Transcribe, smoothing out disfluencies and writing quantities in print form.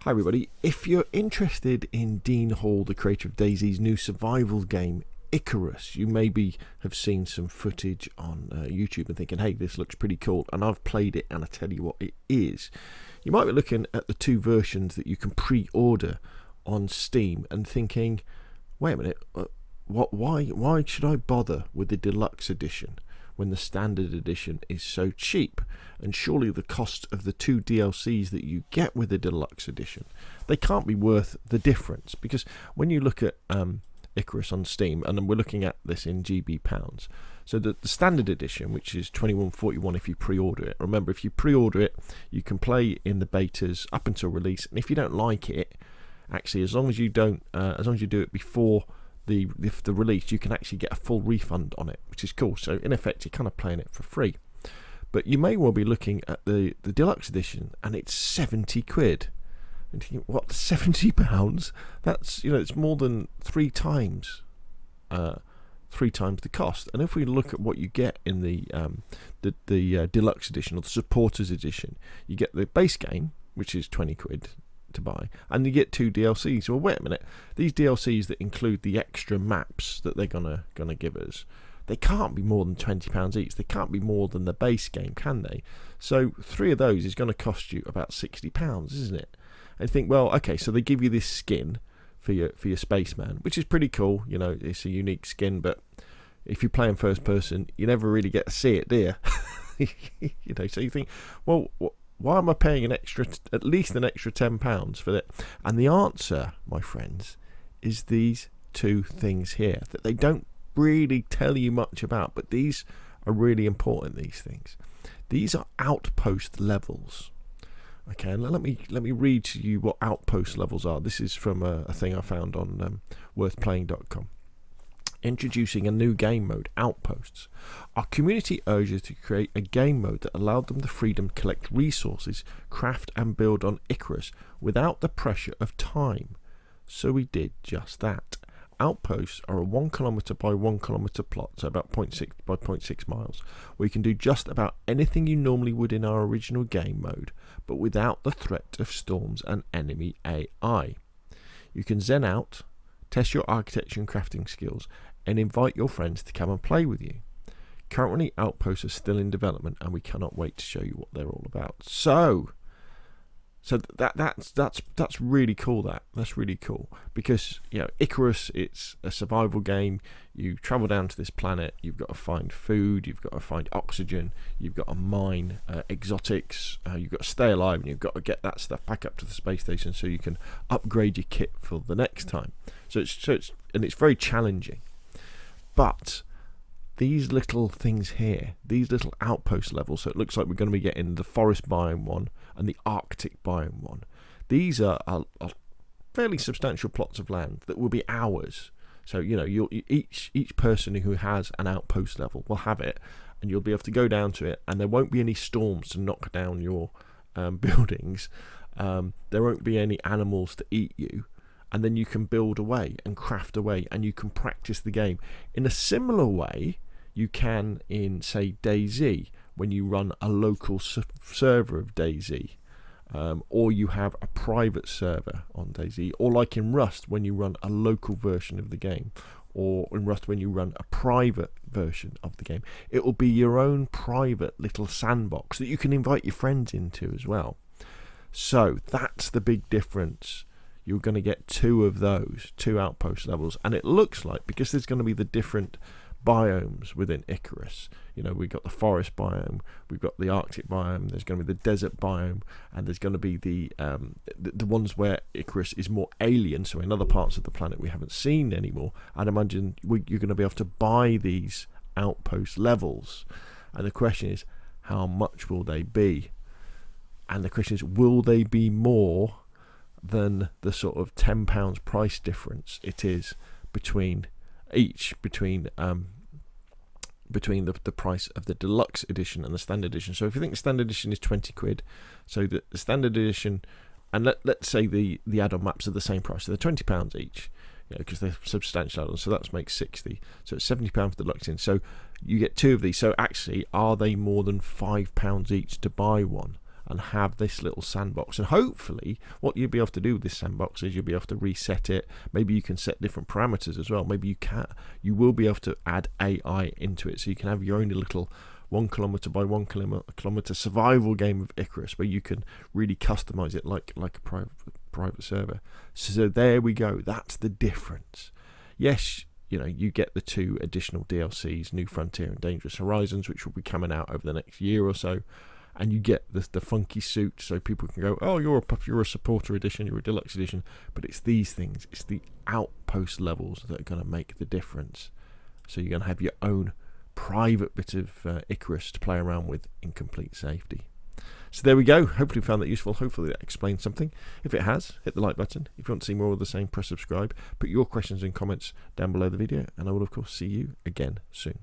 Hi everybody, if you're interested in Dean Hall, the creator of DayZ's new survival game Icarus, you maybe have seen some footage on YouTube and thinking, hey, this looks pretty cool, and I've played it and I tell you what it is. You might be looking at the two versions that you can pre-order on Steam and thinking, wait a minute, why should I bother with the Deluxe Edition when the Standard Edition is so cheap? And surely the cost of the two DLCs that you get with the Deluxe Edition, they can't be worth the difference. Because when you look at Icarus on Steam, and we're looking at this in GB pounds, so the Standard Edition, which is £21.41 if you pre-order it. Remember, if you pre-order it, you can play in the betas up until release, and if you don't like it, actually, as long as you do it before the release, you can actually get a full refund on it, which is cool. So in effect, you're kind of playing it for free. But you may well be looking at the Deluxe Edition, and it's 70 quid. And thinking, what, £70? That's, it's more than three times the cost. And if we look at what you get in the Deluxe Edition or the Supporters Edition, you get the base game, which is 20 quid to buy, and you get two DLCs. Well, wait a minute, these DLCs that include the extra maps that they're gonna give us, they can't be more than £20 each. They can't be more than the base game, can they? So 3 of those is going to cost you about £60, isn't it? And you think, well, okay, so they give you this skin for your spaceman, which is pretty cool. It's a unique skin, but if you play in first person, you never really get to see it, do you? So you think, well, why am I paying at least an extra £10 for that? And the answer, my friends, is these two things here that they don't really tell you much about, but these are really important. These things, these are outpost levels. Okay, and let me read to you what outpost levels are. This is from a thing I found on worthplaying.com. Introducing a new game mode, Outposts. Our community urges to create a game mode that allowed them the freedom to collect resources, craft and build on Icarus without the pressure of time. So we did just that. Outposts are a 1 kilometre by 1 kilometre plot, so about 0.6 by 0.6 miles, where you can do just about anything you normally would in our original game mode, but without the threat of storms and enemy AI. You can zen out, test your architecture and crafting skills, and invite your friends to come and play with you. Currently, Outposts are still in development, and we cannot wait to show you what they're all about. So that's really cool. That's really cool because Icarus, it's a survival game. You travel down to this planet. You've got to find food. You've got to find oxygen. You've got to mine exotics. You've got to stay alive, and you've got to get that stuff back up to the space station so you can upgrade your kit for the next time. So it's very challenging. But these little things here, these little outpost levels, so it looks like we're going to be getting the Forest Biome one and the Arctic Biome one. These are fairly substantial plots of land that will be ours. So, each person who has an outpost level will have it, and you'll be able to go down to it, and there won't be any storms to knock down your buildings. There won't be any animals to eat you. And then you can build away and craft away, and you can practice the game in a similar way you can in, say, DayZ, when you run a local server of DayZ, or you have a private server on DayZ, or like in Rust when you run a local version of the game, or in Rust when you run a private version of the game. It will be your own private little sandbox that you can invite your friends into as well. So that's the big difference. You're going to get 2 of those, 2 outpost levels, and it looks like, because there's going to be the different biomes within Icarus. We've got the forest biome, we've got the Arctic biome, there's going to be the desert biome, and there's going to be the ones where Icarus is more alien, so in other parts of the planet we haven't seen anymore. I'd imagine you're going to be able to buy these outpost levels, and the question is, how much will they be? And the question is, will they be more than the sort of £10 price difference it is between the price of the Deluxe Edition and the Standard Edition. So if you think the Standard Edition is 20 quid, so the Standard Edition, and let's say the add-on maps are the same price, so they're £20 each, because they're substantial add-ons, so that makes 60. So it's £70 for the Deluxe Edition. So you get 2 of these. So actually, are they more than £5 each to buy one? and have this little sandbox. And hopefully what you'll be able to do with this sandbox is you'll be able to reset it. Maybe you can set different parameters as well. Maybe you will be able to add AI into it, so you can have your own little 1 kilometer by 1 kilometer survival game of Icarus, where you can really customize it like a private server. So there we go. That's the difference. Yes, you get the 2 additional DLCs, New Frontier and Dangerous Horizons, which will be coming out over the next year or so, and you get the funky suit, so people can go, oh, you're a supporter edition, you're a deluxe edition. But it's these things, it's the outpost levels that are going to make the difference. So you're going to have your own private bit of Icarus to play around with in complete safety. So there we go. Hopefully you found that useful. Hopefully that explains something. If it has, hit the like button. If you want to see more of the same, press subscribe. Put your questions and comments down below the video, and I will of course see you again soon.